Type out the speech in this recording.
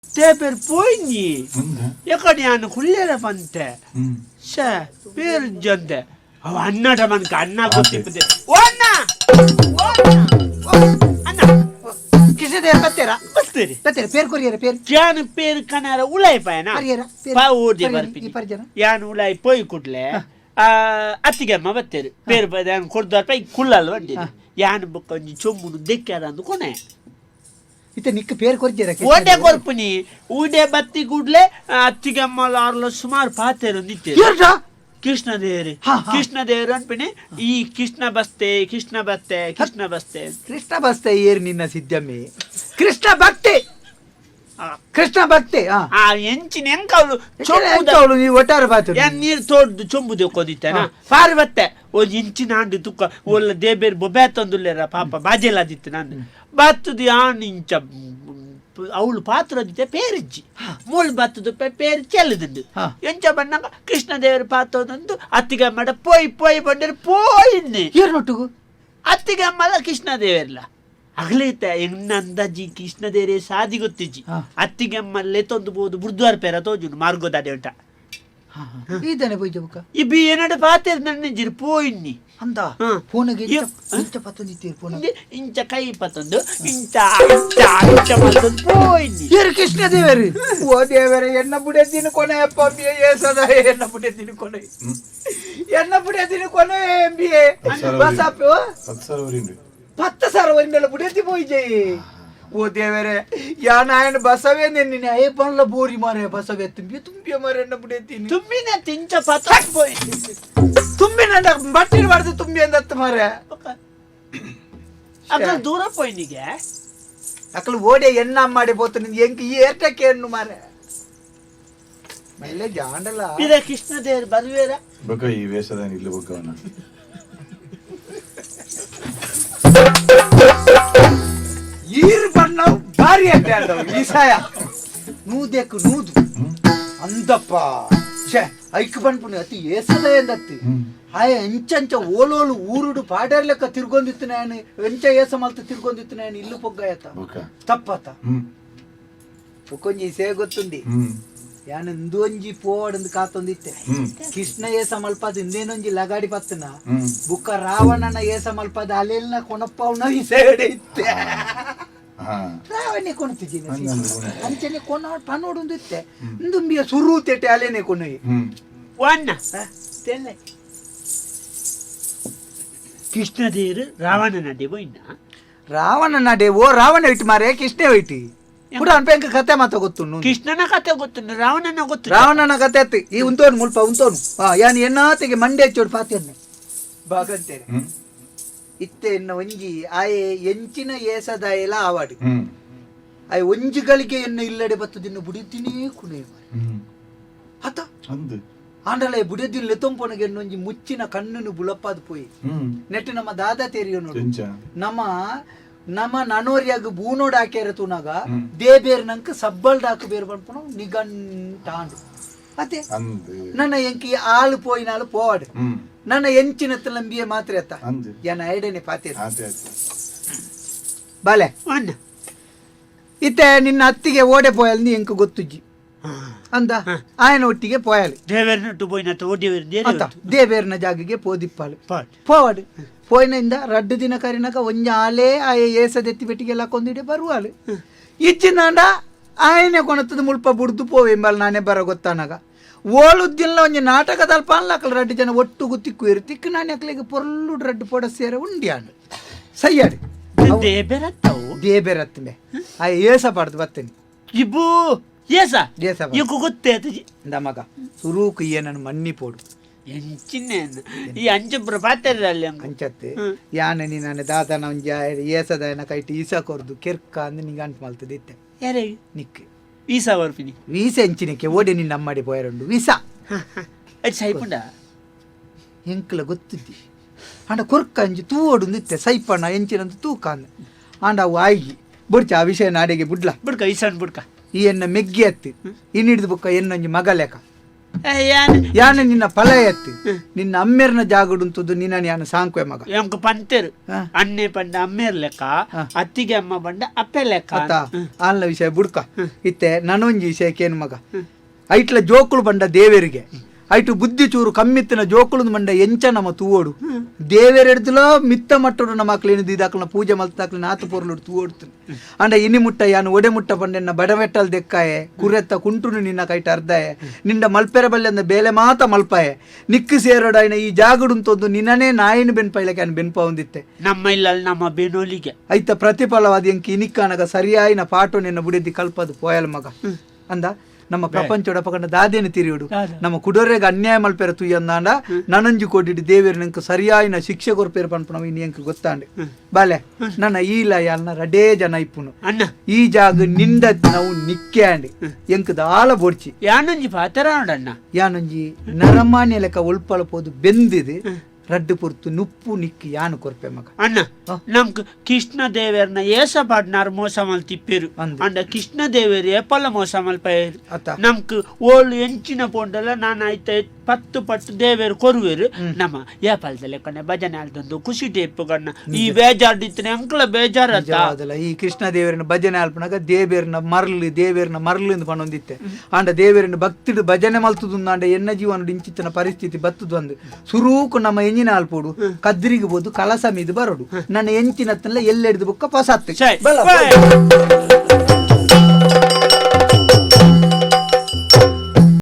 పేరు పోయింది ఎక్కడ ఆయన కుళ్ళేరా పంతే సే పేరు జంతే అవ అన్నట మనకి అన్న గుర్తింపుతే ఓ అన్న అన్న ಕಿಸದೆ ಬತ್ತೆರಾ ಬಸ್ತೀರಿ ಬತ್ತೆರಾ ಪೇರು ಕೊರಿಯರ ಪೇರು ಯಾನು ಪೇರು ಕನಾರ ಉಳಾಯಿ ಪಾಯನ ಪರಿಯರ ಪಾ ಊರ್ದಿ ಬರ್ಪಿನಿ ಈ ಪರಿಜನ ಯಾನು ಉಳಾಯಿ ಪೋಯಿ ಕುಡ್ಲೆ ಅತ್ತಿಗೆಮ್ಮ ಬತ್ತೇರು ಪೇರು ಯಾನು ಕೊಡ್ದಾರ ಪೈ ಕುಳ್ಳಲ್ಲ ಬಂದಿದೆ ಯಾನು ಬೊಕ್ಕ ಒಂಜಿ ಚೊಮ್ಮುನು ದೆಕ್ಕಾದ ಅಂದು ಕೊನೆ ಇತ್ತೆ ನಿಕ್ಕ ಪೇರು ಕೊರಿಯರ ಓಡೆ ಕೊರ್ಪುನಿ ಊಡೆ ಬತ್ತಿ ಕೂಡ್ಲೆ ಅತ್ತಿಗೆಮ್ಮಲ ಆರ್ಲ ಸುಮಾರು ಪಾತೇರು ನಿತ್ತೆ ಏರ್ಡಾ ಕೃಷ್ಣದೇವರಿ ಕೃಷ್ಣದೇವರು ಅನ್ಪಿನಿ ಈ ಕೃಷ್ಣ ಬಸ್ತೆ ಕೃಷ್ಣ ಬಸ್ತೆ ಕೃಷ್ಣ ಬಸ್ತೆ ಕೃಷ್ಣ ಬಸ್ತೆ ಏರು ನಿನ್ನ ಸಿದ್ದಮ್ಮೆ ಕೃಷ್ಣ ಭಕ್ತೆ ಕೃಷ್ಣ ಭಕ್ತೆ ಆ ಎಂಚಿನ ಎಂಕವಳು ಅವಳು ನೀವು ಒಟ್ಟಾರೆ ಬಾತು ನೀರು ತೋಡ್ದು ಚೊಂಬುದೆ ಕೊದಿತ್ತೇನ ಪಾರಿ ಬತ್ತೆ ಒಂದು ಇಂಚಿನ ಹಾಂಡು ತುಕ್ಕ ಒಲ್ಲ ದೇಬೇರು ಬೊಬ್ಬೆ ತಂದುಲ್ಲೇರ ಪಾಪ ಬಾಜೆಲಾದಿತ್ತು ನಾನು ಬತ್ತದು ಆಣ್ ಇಂಚ ಅವಳು ಪಾತ್ರದಿತ್ತೆ ಪೇರಿಜ್ಜಿ ಮೂಳು ಬತ್ತದು ಪೇರು ಚೆಲ್ಲದಂಡು ಎಂಚ ಬಣ್ಣಂಗ ಕೃಷ್ಣದೇವರು ಪಾತ್ರದಂದು ಅತ್ತಿಗೆ ಮಡ ಪೋಯ್ ಪೋಯ್ ಬಂದರೆ ಪೋಯಿನ್ನೆ ಏರ್ನೊಟ್ಟಿಗೂ ಅತ್ತಿಗೆ ಅಮ್ಮಲ್ಲ ಕೃಷ್ಣದೇವರ್ಲ ಅಗಲೈತೆ ಎನ್ನ ಅಂದಾಜಿ ಕೃಷ್ಣದೇವರೇ ಸಾದಿ ಗೊತ್ತಿಜ್ಜಿ ಅತ್ತಿಗೆ ಅಮ್ಮಲ್ಲೇ ತಂದು ಬೋದು ಬುರ್ದ್ವಾರ ಪೇರ ತೋಜುನು ಮಾರ್ಗೋದಾಡೆ ಉಂಟ ಇದಾನೆ ಬೈಜಬುಕ ಇಬ್ಬಿ ಏನಾಡು ಪಾತೇರು ನನ್ನ ಜಿರು ಪೋಯಿನ್ನಿ ಅಂದ ಫೋನಿಗೆ ಇಂಚ ಪತ್ತೊಂದಿತ್ತೀರಿ ಫೋನ್ ಇಂಚ ಕೈ ಪತ್ತೊಂದು ಇಂಚ ಇಂಚ ಇಂಚ ಮತ್ತೊಂದು ಪೋಯಿನ್ನಿ ಏರು ಕೃಷ್ಣ ದೇವರು ಓ ದೇವರೇ ಎನ್ನ ಬುಡೆ ದಿನ ಕೊನೆ ಅಪ್ಪ ಏಸದ ಎನ್ನ ಬುಡೆ ದಿನ ಕೊನೆ ಎನ್ನ ಬುಡೆ ದಿನ ಕೊನೆ ಎಂಬಿಎ ಬಸಪ್ಪ 10,000 వరిందల బుడెత్తి పోయి చేయి ఓ దేవరే యా నాయన బసవే నేను ఏ పనుల బోరి మారే బసవే తుంబి మారేన్న బుడెత్తి ತುಂಬಿನ ತಿಂಚ ಪತ್ತ ಪೋಯಿನ್ನಿ తుంబి ನಂದ ಬಟ್ಟಿನ ಬಡ್ದು ತುಂಬಿ ಅಂದತ್ತ ಮಾರೆ ಅక్కడ ದೂರ ಪೋಯಿನಿಗೆ ಅಕ್ಕಳು ಓಡೆ ಎನ್ನ ಮಾಡಿ పోతు ನಿಂಗೆ ಎಂಕ ಈ ಏರ್ಟಕ್ಕೆ ಎನ್ನು ಮಾರೆ ಮೈಲೆ ಜಾಂಡಲ ಇದ ಕೃಷ್ಣದೇವರು ಬರುವೇರ ಬಕ ಈ ವೇಷದ ಇಲ್ಲ ಬಕವನ ಈರು ಬಣ್ಣ ಭಾರಿ ಅಡ್ಡ ವಿಷಯ ನೂದೆಕ್ಕು ನೂದು ಅಂದಪ್ಪ ಛೇ ಐಕ್ ಬಂದ್ಪುಣಿ ಅತಿ ಏಸದ ಎಂದತ್ತಿ ಆಯ ಎಂಚಂಚ ಓಲೋಲು ಊರುಡು ಪಾಡರ್ಲೆಕ್ಕ ತಿರ್ಗೊಂದಿತ್ತು ನಾನು ಎಂಚ ಏಸ ಮಲ್ತ ತಿರ್ಗೊಂದಿತ್ತು ನಾನು ಇಲ್ಲು ಪೊಗ್ಗಾಯತ ತಪ್ಪತ್ತ ಪೊಕ್ಕೊಂಜಿ ಸೇ ಗೊತ್ತುಂಡಿ ಯಾನು ಇಂದೊಂಜಿ ಪೋಡಂದು ಕಾತೊಂದಿತ್ತೆ ಕೃಷ್ಣ ಏಸ ಮಲ್ಪದ ಇಂದೇನೊಂಜಿ ಲಗಾಡಿ ಪತ್ತನ ಬುಕ್ಕ ರಾವಣನ ಏಸ ಮಲ್ಪದ ಅಲೆಲ್ನ ಕೊನಪ್ಪವನ ಇಸೇಡೆ ಇತ್ತೆ ರಾವಣೆ ಕೊಣತಿದ್ದೀನಿ ಅಂಚನೆ ಕೊನ ಪನೋಡೊಂದು ಇತ್ತೆ ಇಂದುಂಬಿಯ ಸುರು ತೆಟ್ಟೆ ಅಲೆನೆ ಕೊನೊಯ್ ವಣ್ಣ ತೆಲ್ಲೆ ಕೃಷ್ಣದೇವರು ರಾವಣ ನಡೆ ಹೋಯ್ನ ರಾವಣ ನಡೆ ಓ ರಾವಣ ಇಟ್ಟು ಮಾರೆ ಕೃಷ್ಣ ಹೋಯ್ಟಿ ಕೂಡ ಅನ್ಪೆಂಕ ಕತೆ ಮಾತ ಗೊತ್ತು ಕೃಷ್ಣನ ಕತೆ ಗೊತ್ತು ರಾವಣನ ಗೊತ್ತು ರಾವಣನ ಕತೆ ಅತ್ತಿ ಈ ಉಂತೋನು ಮುಲ್ಪ ಉಂತೋನು ಯಾನ್ ಎನ್ನಾತಿಗೆ ಮಂಡೆ ಚೋಡು ಪಾತಿಯನ್ನೆ ಬಾಗಂತೇನೆ ಇತ್ತೆ ಎನ್ನ ಒಂಜಿ ಆಯೆ ಎಂಚಿನ ಏಸದ ಎಲ್ಲ ಆವಾಡಿ ಆಯ್ ಒಂಜಿಗಳಿಗೆ ಎನ್ನ ಇಲ್ಲಡೆ ಬತ್ತದಿನ್ನು ಬುಡಿತಿನೇ ಕುಣೆ ಅತ ಆಂಡಲ ಬುಡಿದಿನ ಲೆತೊಂಪೊನಗೆ ಎನ್ನೊಂಜಿ ಮುಚ್ಚಿನ ಕಣ್ಣನ್ನು ಬುಳಪ್ಪಾದ ಪೋಯಿ ನೆಟ್ಟು ನಮ್ಮ ದಾದ ತೆರಿಯೋ ನೋಡು ನಮ್ಮ ನನೋರಿಯಾಗ ಬೂನೋಡ್ ಹಾಕ್ಯಾರ ತೂನಾಗ ದೇಬೇರ್ ನಂಕ ಸಬ್ಬಲ್ ಡಾಕು ಬೇರೆ ಬಂದ್ಪುಣ ನಿಗಂಟಾಂಡು ಅದೇ ನನ್ನ ಎಂಕಿ ಆಳು ಪೋಯಿನಾಳು ಪೋವಾಡು ನನ್ನ ಎಂಚಿನ ತಲಂಬಿಯ ಮಾತ್ರ ಅತ್ತ ಯನ ಐಡನೆ ಪಾತೆ ಬಾಲೆ ಇತ್ತೆ ನಿನ್ನ ಅತ್ತಿಗೆ ಓಡೆ ಪೋಯಲ್ ನೀ ಎಂಕ ಗೊತ್ತುಜ್ಜಿ ಅಂದ ಆಯನ ಒಟ್ಟಿಗೆ ಪೋಯಲ್ ದೇವೇರ್ನಟ್ಟು ಪೋಯಿನ ದೇವೇರ್ನ ಜಾಗಿಗೆ ಪೋದಿಪ್ಪಾಳು ಪೋವಾಡು ಪೋಯಿನಿಂದ ರಡ್ಡು ದಿನ ಕರಿನಾಗ ಒಂಜ ಆಲೆ ಆಯ ಏಸದೆತ್ತಿ ಬೆಟ್ಟಿಗೆಲ್ಲ ಕೊಂದಿಡೆ ಬರುವಾಳು ಇಚ್ಚಿನಾಂಡ ಆಯನೆ ಕೊಣತದ ಮುಲ್ಪ ಬುಡ್ದು ಪೋವೆಂಬಲ್ ನಾನೇ ಬರ ಗೊತ್ತಾನಾಗ ಓಳುದ್ದಿಲ್ಲ ಒಂಜಿ ನಾಟಕದಲ್ಲಿ ಪಾನ್ಲಾಕಲ್ ರಡ್ಡು ಜನ ಒಟ್ಟು ಗುತ್ತಿಕ್ಕು ಇರು ತಿಕ್ಕು ನಾನೇ ಅಕ್ಲಿಗೆ ಪೊರ್ಲು ರಡ್ಡು ಪೋಡ ಸೇರ ಉಂಡಿಯಾನು ಸಯ್ಯಾಡು ದೇಬೇರತ್ತಂಬೆ ಆಯ ಏಸ ಪಾಡ್ದು ಬರ್ತೇನೆ ಇಬ್ಬು ಏಸ ಏಸ ಇಕು ಗೊತ್ತೇ ಮಗ ಸುರೂಕು ಏನನ್ನು ಮಣ್ಣಿ ಪೋಡು ಎಂಚಿನ ಈ ಅಂಚಪುರ ಪಾತ್ರಲ್ಲಿ ಅಂಚತ್ತೆ ಯಾನ ನೀ ನನ್ನ ದಾದನ ಒಂಜ ಏಸದನ ಕೈಟ್ ಈಸ ಕೊರ್ದು ಕೆರ್ಕ ಅಂದ್ ನಿಂಗೆ ಅಂಟ್ ಮಲ್ತದಿತ್ತೆ ಯಾರೇ ನಿಕ್ಕೆ ವೀಸಾ ಬರ್ಪಿನಿ ವೀಸ ಎಂಚಿನಕ್ಕೆ ಓಡಿ ನಿನ್ನ ಅಮ್ಮಡಿ ಪೋಯರಂಡು ವೀಸಾ ಅದು ಸೈಪುಂಡ ಎಂಕ್ಲ ಗೊತ್ತಿದ್ದಿ ಅಂಡ ಕೊರ್ಕ ಅಂಜಿ ತೂವೊಡುಂದಿತ್ತೆ ಸೈಪಣ್ಣ ಎಂಚಿನಂದು ತೂಕ ಅಂದ ಅಂಡ ಅವು ಆಯ್ಗಿ ಬುಡ್ಚ ಆ ವಿಷಯ ನಾಡಿಗೆ ಬುಡ್ಲ ಬುಡ್ಕ ಈಸನ್ ಬುಡ್ಕ ಈ ಎನ್ನ ಮೆಗ್ಗಿ ಅತ್ತಿ ಇನ್ನಿಡ್ದು ಬುಕ್ಕ ಎನ್ನೊಂಜಿ ಮಗ ಲೆಕ್ಕ ಯಾನ ನಿನ್ನ ಫಲ ಎತ್ತಿ ನಿನ್ನ ಅಮ್ಮೇರ್ನ ಜಾಗಡುಂತದ್ದು ನಿನ್ನ ಯಾನ ಸಾಂಕ್ವೆ ಮಗ ಎಂಕ್ ಪಂತೆರು ಅನ್ನೆ ಪಂಡ ಅಮ್ಮೇರ್ ಲೆಕ್ಕ ಅತ್ತಿಗೆ ಅಮ್ಮ ಬಂಡ ಅಪ್ಪೆ ಲೆಕ್ಕ ಆತ ಆಲ್ನ ವಿಷಯ ಬುಡ್ಕ ಇತ್ತೆ ನನೊಂಜಿ ವಿಷಯಕ್ಕೇನು ಮಗ ಐಟ್ಲ ಜೋಕುಳು ಬಂಡ ದೇವರಿಗೆ ಐಟು ಬುದ್ಧಿ ಚೂರು ಕಮ್ಮಿತ್ತಿನ ಜೋಕುಳು ಮಂಡ ಎಂಚ ನಮ್ಮ ತೂವೋಡು ದೇವರೆಡ್ದುಲೋ ಮಿತ್ತ ಮಟ್ಟಡು ನಮ್ಮ ಮಕ್ಳೇನು ದಿದಾಕ್ಲನ ಪೂಜೆ ಮಲ್ತಾಕ್ಲಿನ ಆತು ಪೊರ್ಲುಡು ತೂವೋಡ್ತೀನಿ ಅಂಡ ಇನಿ ಮುಟ್ಟ ಯಾನು ಒಡೆ ಮುಟ್ಟ ಬಂಡೆನ್ನ ಬಡವೆಟ್ಟಲ್ ದೆಕ್ಕಾಯೆ ಕುರೆತ್ತ ಕುಂಟುನು ನಿನ್ನ ಕೈಟ ಅರ್ಧಾಯೆ ನಿಂಡ ಮಲ್ಪೆರ ಬಲ್ಲೆಂದ ಬೇಲೆ ಮಾತ ಮಲ್ಪಾಯೆ ನಿಕ್ಕು ಸೇರೋಡಾಯ್ನ ಈ ಜಾಗಡುಂತೊಂದು ನಿನ್ನನೇ ನಾಯಿನ ಬೆನ್ಪೈಲಕ್ಕೆ ಅನ್ ಬೆನ್ಪ ಹೊಂದಿತ್ತೆ ನಮ್ಮ ಇಲ್ಲ ನಮ್ಮ ಬೆನೋಲಿಗೆ ಐತ ಪ್ರತಿಫಲವಾದ ಎಂಕಿ ಇನಿಕ್ಕಾನಗ ಸರಿಯಾಯಿನ ಪಾಟು ನಿನ್ನ ಬುಡಿದ್ದಿ ಕಲ್ಪದು ಪೋಯಲ್ ಮಗ ಅಂದ ನಮ್ಮ ಪ್ರಪಂಚ ಪಕಂಡ ದಾದೇನು ತಿರಿಯುಡು ನಮ್ಮ ಕುಡೋರೆಗ ಅನ್ಯಾಯ ಮಲ್ಪೇರ ತುಯ್ಯಂದಾಂಡ ನನಂಜು ಕೊಟ್ಟಿಟ್ಟು ದೇವೇರು ನಂಗೆ ಸರಿಯಾಯಿನ ಶಿಕ್ಷೆ ಕೊರ್ಪೇರು ಪನ್ಪುನ ಇನ್ನು ಎಂಕ್ ಗೊತ್ತಾಂಡೆ ಬಾಲೆ ನನ್ನ ಈಲ ಯಾಲ್ನ ರಡೇ ಜನ ಇಪ್ಪುನು ಅಣ್ಣ ಈ ಜಾಗ ನಿಂದ ನಾವು ನಿಕ್ಕೆ ಅಂಡಿ ಎಂಕ್ ದಾಲ ಬೊಡ್ಚಿ ಯಾನೊಂಜಿ ಪಾತರ ನೋಡಣ್ಣ ಯಾನೊಂಜಿ ನರಮಾನ್ಯ ಲೆಕ್ಕ ಉಳ್ಪಳಪೋದು ಬೆಂದಿದೆ ರಡ್ಡು ಪುರ್ತು ನುಪ್ಪು ನಿಕ್ಕಿ ಯಾನು ಕೊರ್ಪೆ ಮಗ ಅಣ್ಣ ನಮ್ಕ್ ಕೃಷ್ಣ ದೇವೇರ್ನ ಏಸ ಪಾಡ್ನಾರ್ ಮೋಸ ಮಲ್ತಿಪ್ಪೇರು ಅಂಡ ಕೃಷ್ಣ ದೇವೇರು ಏಪಲ್ಲ ಮೋಸ ಮಲ್ಪೇರು ನಮ್ಕ್ ಓಳು ಎಂಚಿನ ಪೋಂಡಲ್ಲ ನಾನು ಆಯ್ತ 10 ಪಟ್ಟು ದೇವೇರು ಕೊರುವೇರು ನಮ್ಮ ಏಪಲ್ದ ಲೆಕ್ಕನೆ ಭಜನೆ ಆಲ್ದೊಂದು ಖುಷಿ ಟೇಪು ಕಣ್ಣ ಈ ಬೇಜಾರ್ದಿತ್ತನೆ ಅಂಕಲ ಬೇಜಾರಲ್ಲ ಈ ಕೃಷ್ಣ ದೇವರಿನ ಭಜನೆ ಆಲ್ಪನಾಗ ದೇವೇರ್ನ ಮರ್ಲಿ ಎಂದು ಪಣೊಂದಿತ್ತೆ ಆಂಡ ದೇವೇರಿನ ಭಕ್ತಿಡು ಭಜನೆ ಮಲ್ತುದು ಆಂಡ ಎನ್ನ ಜೀವನ ಇಂಚಿತ್ತಿನ ಪರಿಸ್ಥಿತಿ ಬತ್ತದು ಅಂದು ಸುರೂಕು ನಮ್ಮ ಎಂಜಿನ ಆಲ್ಪೋಡು ಕದ್ರಿಗೆ ಬೋದು ಕಳಸ ಮೀದು ಬರೋಡು ನನ್ನ ಎಂಚಿನತ್ತಲ್ಲ ಎಲ್ಲೆಡ್ದು ಬುಕ್ಕ ಪಸಾತ್ತೆ